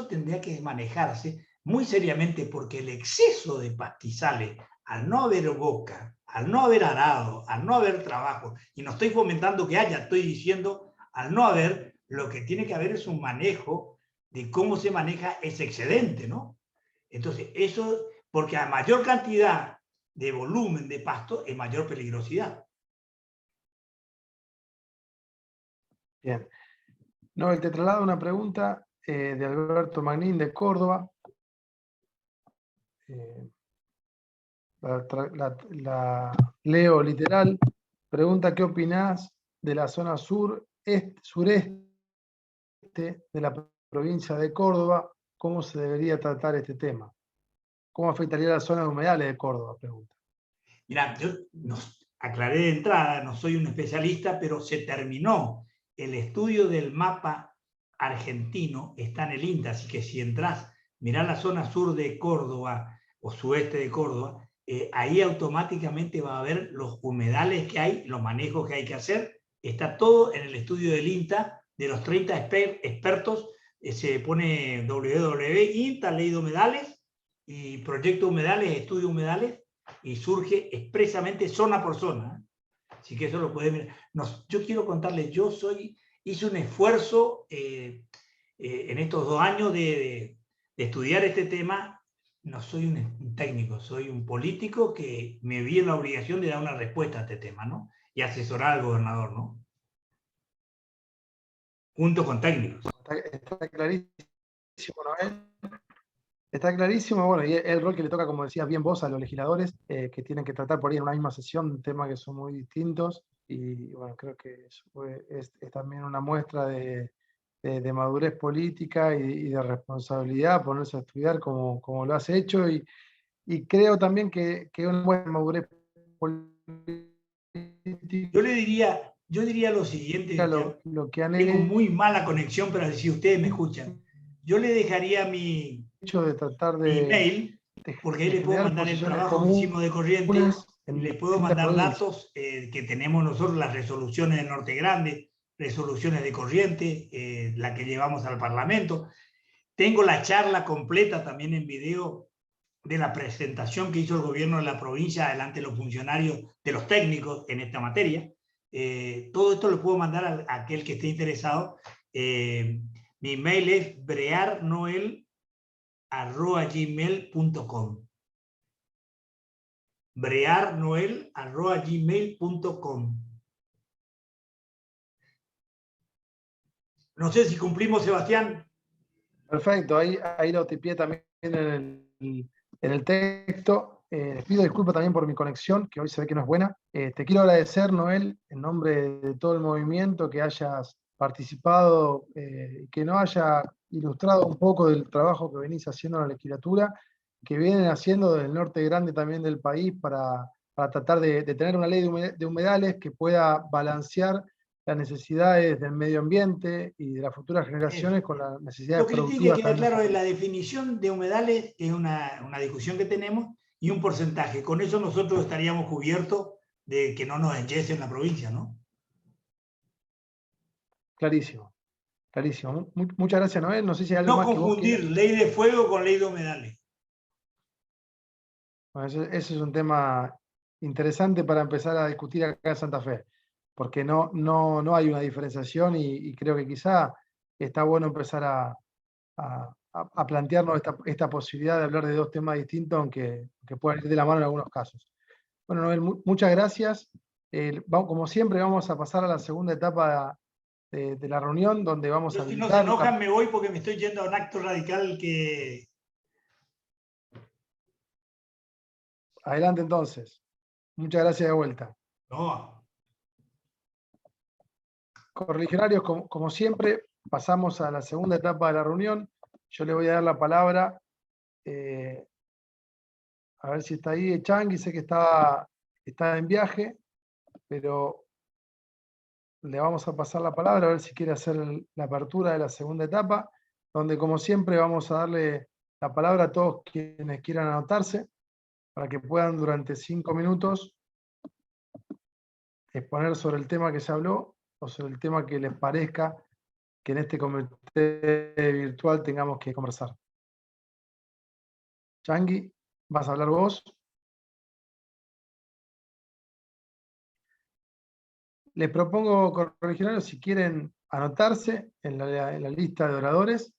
Speaker 2: tendría que manejarse muy seriamente, porque el exceso de pastizales, al no haber boca, al no haber arado, al no haber trabajo, y no estoy fomentando que haya, estoy diciendo, al no haber, lo que tiene que haber es un manejo de cómo se maneja ese excedente, ¿no? Entonces, eso, porque a mayor cantidad de volumen de pasto, es mayor peligrosidad.
Speaker 1: Bien. No, te traslado una pregunta de Alberto Magnín de Córdoba. La leo literal. Pregunta: ¿qué opinás de la zona sureste de la provincia de Córdoba? ¿Cómo se debería tratar este tema? ¿Cómo afectaría a las zonas humedales de Córdoba? Pregunta.
Speaker 2: Mirá, yo aclaré de entrada, no soy un especialista, pero se terminó el estudio del mapa argentino, está en el INTA, así que si entras, mirá la zona sur de Córdoba o sueste de Córdoba, ahí automáticamente va a ver los humedales que hay, los manejos que hay que hacer, está todo en el estudio del INTA, de los 30 expertos, se pone www.INTA, ley de humedales, y proyecto humedales, estudio humedales, y surge expresamente zona por zona. Así que eso lo pueden ver. Yo quiero contarles, hice un esfuerzo en estos 2 años de estudiar este tema. No soy un técnico, soy un político que me vi en la obligación de dar una respuesta a este tema, ¿no? Y asesorar al gobernador, ¿no? Junto con técnicos.
Speaker 1: Está clarísimo, Noel. Está clarísimo, bueno, y el rol que le toca, como decías bien vos, a los legisladores, que tienen que tratar por ahí en una misma sesión temas que son muy distintos, y bueno, creo que es también una muestra de madurez política y de responsabilidad, ponerse a estudiar como lo has hecho, y creo también que una buena madurez política,
Speaker 2: Yo diría lo siguiente,
Speaker 1: lo que han
Speaker 2: tengo muy mala conexión, pero si ustedes me escuchan, yo le dejaría mi
Speaker 1: hecho de tratar de
Speaker 2: email, porque ahí le puedo
Speaker 1: generar
Speaker 2: mandar el
Speaker 1: posiciones
Speaker 2: trabajo que hicimos de Corrientes, y les puedo mandar datos que tenemos nosotros, las resoluciones del Norte Grande, resoluciones de Corrientes, la que llevamos al Parlamento. Tengo la charla completa también en video de la presentación que hizo el gobierno de la provincia delante de los funcionarios, de los técnicos en esta materia. Todo esto lo puedo mandar a aquel que esté interesado. Mi email es brearnoel@gmail.com. brearnoel@gmail.com. No sé si cumplimos, Sebastián.
Speaker 1: Perfecto, ahí lo tipié también en el texto. Les pido disculpas también por mi conexión, que hoy se ve que no es buena. Te quiero agradecer, Noel, en nombre de todo el movimiento, que hayas participado y que nos haya ilustrado un poco del trabajo que venís haciendo en la legislatura, que vienen haciendo del norte grande también del país para tratar de tener una ley de humedales que pueda balancear las necesidades del medio ambiente y de las futuras generaciones con las necesidades
Speaker 2: Lo que tiene que
Speaker 1: productivas.
Speaker 2: quedar claro es la definición de humedales, es una discusión que tenemos, y un porcentaje. Con eso nosotros estaríamos cubiertos de que no nos enyesen la provincia, ¿no?
Speaker 1: Clarísimo, clarísimo. Muchas gracias, Noel. No sé si hay algo
Speaker 2: No
Speaker 1: más que vos
Speaker 2: confundir
Speaker 1: quieras.
Speaker 2: ley de fuego con ley de humedales.
Speaker 1: Bueno, ese es un tema interesante para empezar a discutir acá en Santa Fe, porque no hay una diferenciación y creo que quizá está bueno empezar a plantearnos esta posibilidad de hablar de dos temas distintos, aunque puedan ir de la mano en algunos casos. Bueno, Noel, muchas gracias. Como siempre, vamos a pasar a la segunda etapa de la reunión, donde vamos a
Speaker 2: Yo, si no se
Speaker 1: habilitar.
Speaker 2: enojan, me voy porque me estoy yendo a un acto radical que...
Speaker 1: Adelante entonces. Muchas gracias de vuelta.
Speaker 2: No.
Speaker 1: Correligionarios, como siempre, pasamos a la segunda etapa de la reunión. Yo le voy a dar la palabra, a ver si está ahí Changi, sé que está en viaje. pero le vamos a pasar la palabra a ver si quiere hacer la apertura de la segunda etapa, donde como siempre vamos a darle la palabra a todos quienes quieran anotarse, para que puedan durante 5 minutos exponer sobre el tema que se habló o sobre el tema que les parezca que en este comité virtual tengamos que conversar. Changi, ¿vas a hablar vos? Les propongo, correligionarios, si quieren anotarse en la lista de oradores.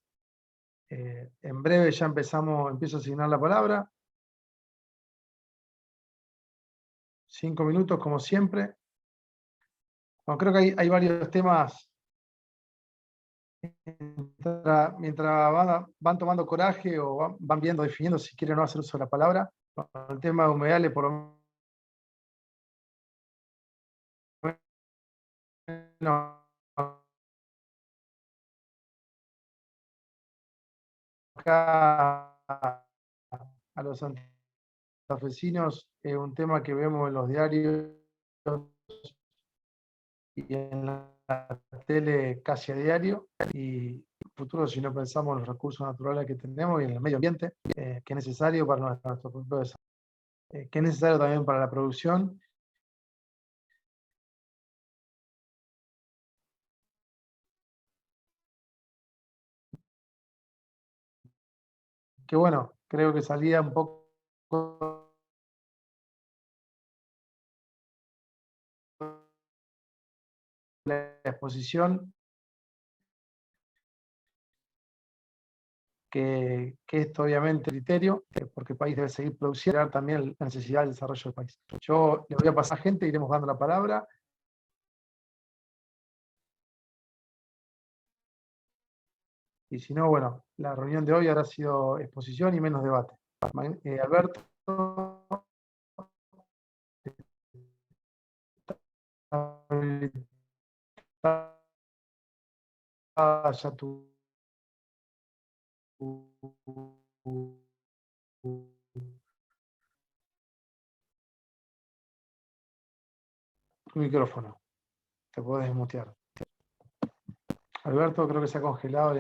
Speaker 1: En breve ya empiezo a asignar la palabra. 5 minutos, como siempre. Bueno, creo que hay varios temas. Mientras van tomando coraje o van viendo, definiendo si quieren o no hacer uso de la palabra. El tema de humedales, por lo menos acá a los santafesinos, es un tema que vemos en los diarios y en la tele casi a diario, y futuro si no pensamos en los recursos naturales que tenemos y en el medio ambiente, que es necesario para nuestro propio desarrollo, que es necesario también para la producción. Que bueno, creo que salía un poco la exposición, que esto obviamente criterio, porque el país debe seguir produciendo, también la necesidad del desarrollo del país. Yo le voy a pasar a gente, iremos dando la palabra. Y si no, bueno, la reunión de hoy habrá sido exposición y menos debate. Alberto, ya tu micrófono. Te puedes desmutear. Alberto, creo que se ha congelado.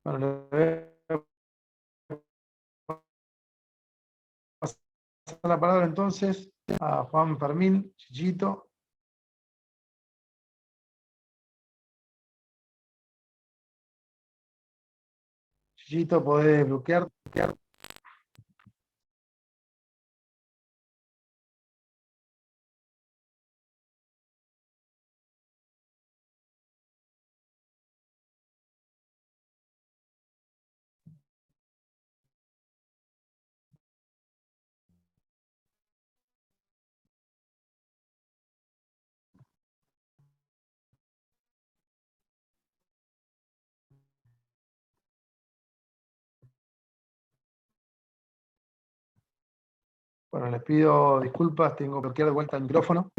Speaker 1: Bueno, le voy a pasar la palabra entonces a Juan Fermín, Chichito. Chichito, podés bloquear. Bueno, les pido disculpas, tengo que bloquear de vuelta el micrófono.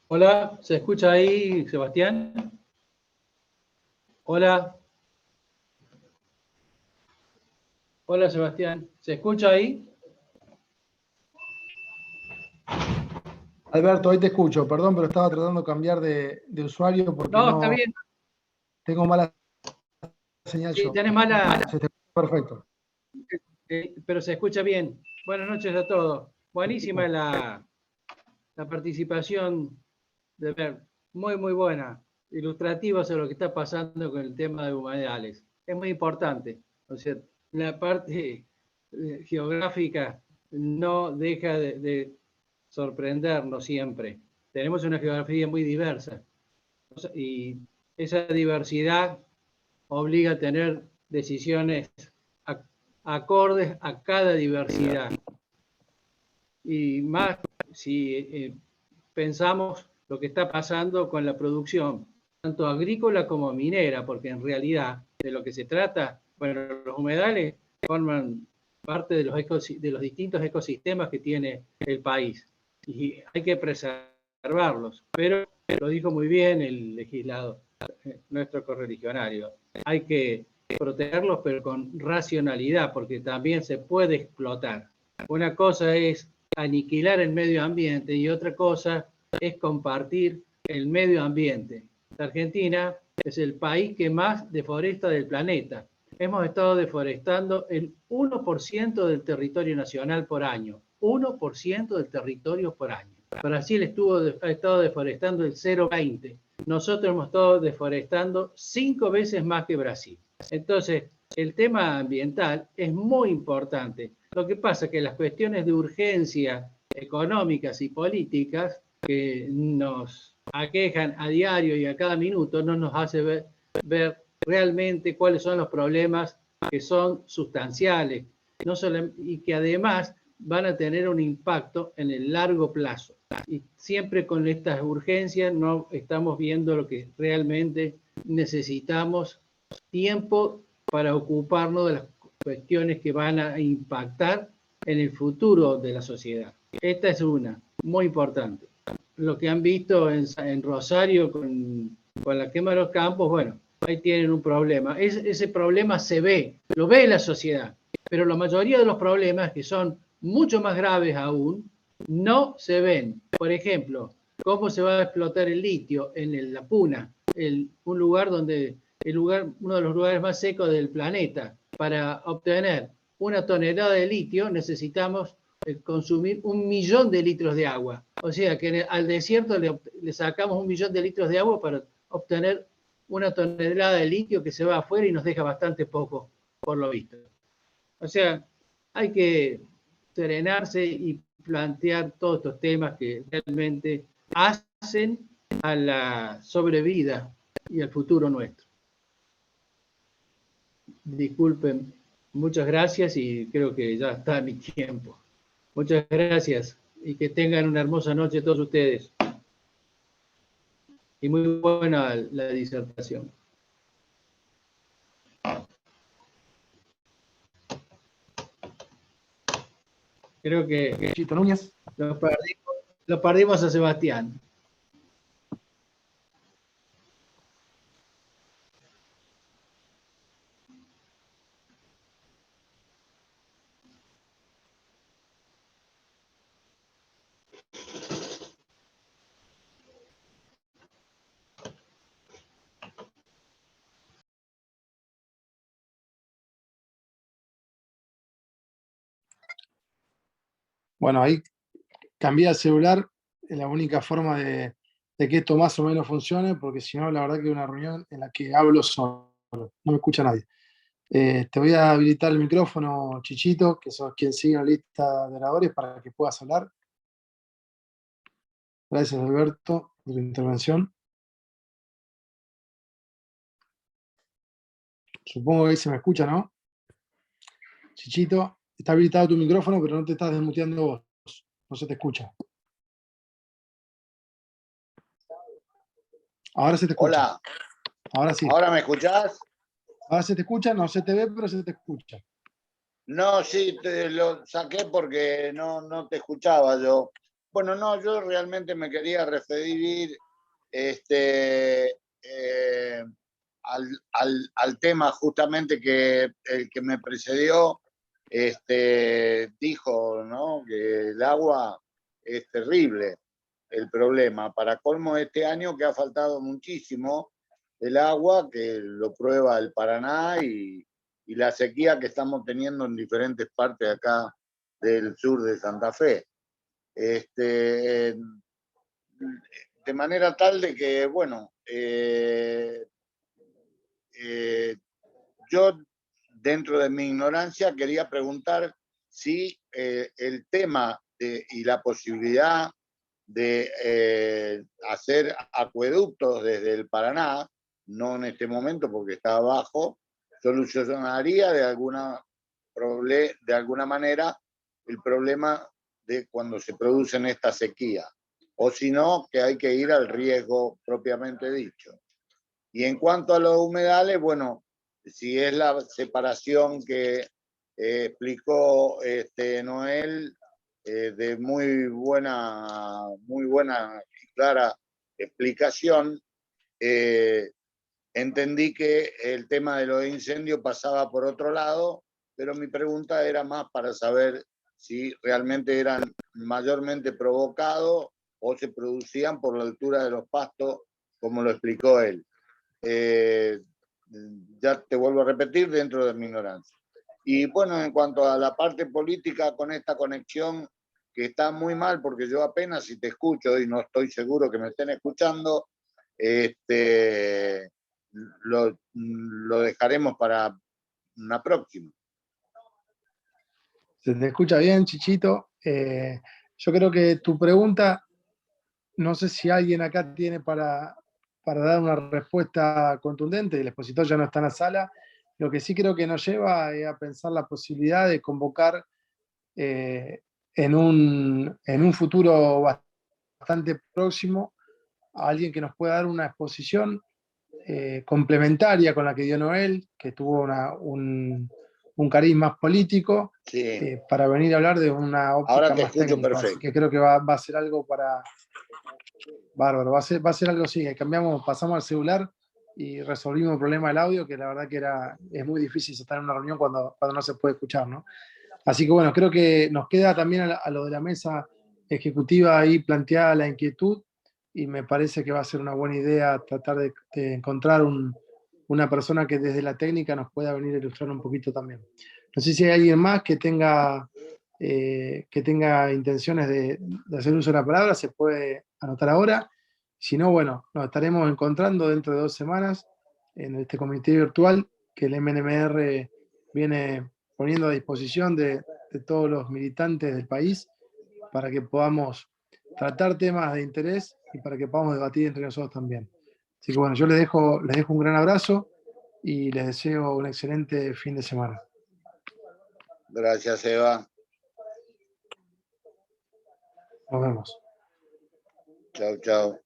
Speaker 3: Hola, ¿se escucha ahí, Sebastián? Hola. Hola, Sebastián. ¿Se escucha ahí?
Speaker 1: Alberto, hoy te escucho, perdón, pero estaba tratando de cambiar de usuario porque
Speaker 3: No, está bien.
Speaker 1: Tengo mala señal.
Speaker 3: Sí,
Speaker 1: yo.
Speaker 3: tenés mala.
Speaker 1: Perfecto.
Speaker 3: Pero se escucha bien. Buenas noches a todos. Buenísima la participación de Ver. Muy, muy buena. Ilustrativa sobre lo que está pasando con el tema de humedales. Es muy importante. O sea, la parte geográfica no deja de sorprendernos siempre. Tenemos una geografía muy diversa y esa diversidad obliga a tener decisiones acordes a cada diversidad. Y más si pensamos lo que está pasando con la producción, tanto agrícola como minera, porque en realidad de lo que se trata, bueno, los humedales forman parte de los distintos ecosistemas que tiene el país y hay que preservarlos. Pero lo dijo muy bien el legislador, nuestro correligionario, hay que protegerlos, pero con racionalidad, porque también se puede explotar. Una cosa es aniquilar el medio ambiente y otra cosa es compartir el medio ambiente. La Argentina es el país que más deforesta del planeta. Hemos estado deforestando el 1% del territorio nacional por año. 1% del territorio por año. Brasil ha estado deforestando el 0,20. Nosotros hemos estado deforestando 5 veces más que Brasil. Entonces, el tema ambiental es muy importante. Lo que pasa es que las cuestiones de urgencia económicas y políticas que nos aquejan a diario y a cada minuto no nos hace ver realmente cuáles son los problemas que son sustanciales no solo, y que además van a tener un impacto en el largo plazo. Y siempre con estas urgencias no estamos viendo lo que realmente necesitamos, tiempo para ocuparnos de las cuestiones que van a impactar en el futuro de la sociedad. Esta es una, muy importante. Lo que han visto en Rosario con la quema de los campos, bueno, ahí tienen un problema. Ese problema se ve, lo ve la sociedad, pero la mayoría de los problemas, que son mucho más graves aún, no se ven. Por ejemplo, cómo se va a explotar el litio en la Puna, un lugar donde uno de los lugares más secos del planeta. Para obtener 1 tonelada de litio necesitamos consumir 1 millón de litros de agua. O sea que al desierto le sacamos 1 millón de litros de agua para obtener 1 tonelada de litio que se va afuera y nos deja bastante poco, por lo visto. O sea, hay que serenarse y plantear todos estos temas que realmente hacen a la sobrevida y al futuro nuestro. Disculpen, muchas gracias y creo que ya está mi tiempo. Muchas gracias y que tengan una hermosa noche todos ustedes. Y muy buena la disertación. Creo que
Speaker 1: Chito Núñez.
Speaker 3: lo perdimos a Sebastián.
Speaker 1: Bueno, ahí cambié el celular, es la única forma de que esto más o menos funcione, porque si no, la verdad que es una reunión en la que hablo solo, no me escucha nadie. Te voy a habilitar el micrófono, Chichito, que sos quien sigue la lista de oradores, para que puedas hablar. Gracias, Alberto, por tu intervención. Supongo que ahí se me escucha, ¿no? Chichito, está habilitado tu micrófono, pero no te estás desmuteando vos. No se te escucha. Ahora se te escucha.
Speaker 4: Hola.
Speaker 1: Ahora sí.
Speaker 4: ¿Ahora me escuchás?
Speaker 1: Ahora se te escucha, no se te ve, pero se te escucha.
Speaker 4: No, sí, te lo saqué porque no te escuchaba yo. Bueno, no, yo realmente me quería referir al tema justamente que el que me precedió dijo, ¿no? Que el agua es terrible el problema. Para colmo, este año que ha faltado muchísimo el agua, que lo prueba el Paraná y la sequía que estamos teniendo en diferentes partes acá del sur de Santa Fe. De manera tal de que, bueno, yo, dentro de mi ignorancia, quería preguntar si el tema y la posibilidad de hacer acueductos desde el Paraná, no en este momento porque está abajo, solucionaría de alguna manera el problema de cuando se producen esta sequía. O si no, que hay que ir al riesgo propiamente dicho. Y en cuanto a los humedales, bueno, si es la separación que explicó Noel, de muy buena y clara explicación, entendí que el tema de los incendios pasaba por otro lado, pero mi pregunta era más para saber si realmente eran mayormente provocados o se producían por la altura de los pastos, como lo explicó él. Ya te vuelvo a repetir, dentro de mi ignorancia. Y bueno, en cuanto a la parte política, con esta conexión que está muy mal, porque yo apenas si te escucho y no estoy seguro que me estén escuchando, lo dejaremos para una próxima.
Speaker 1: Se te escucha bien, Chichito. Yo creo que tu pregunta, no sé si alguien acá tiene para dar una respuesta contundente, el expositor ya no está en la sala. Lo que sí creo que nos lleva es a pensar la posibilidad de convocar en un futuro bastante próximo a alguien que nos pueda dar una exposición complementaria con la que dio Noel, que tuvo un cariz más político,
Speaker 4: Sí.
Speaker 1: para venir a hablar de una óptica
Speaker 4: Ahora te
Speaker 1: más
Speaker 4: escucho
Speaker 1: técnica.
Speaker 4: perfecto.
Speaker 1: Así que creo que va a ser algo para... Bárbaro, va a ser algo así, pasamos al celular y resolvimos el problema del audio, que la verdad que es muy difícil estar en una reunión cuando no se puede escuchar, ¿no? Así que bueno, creo que nos queda también a lo de la mesa ejecutiva ahí planteada la inquietud, y me parece que va a ser una buena idea tratar de encontrar una persona que desde la técnica nos pueda venir a ilustrar un poquito también. No sé si hay alguien más que tenga intenciones de hacer uso de la palabra, se puede anotar ahora. Si no, bueno, nos estaremos encontrando dentro de 2 semanas en este comité virtual que el MNMR viene poniendo a disposición de todos los militantes del país, para que podamos tratar temas de interés y para que podamos debatir entre nosotros también. Así que bueno, yo les dejo un gran abrazo y les deseo un excelente fin de semana.
Speaker 4: Gracias, Eva.
Speaker 1: Nos vemos.
Speaker 4: Chao, chao.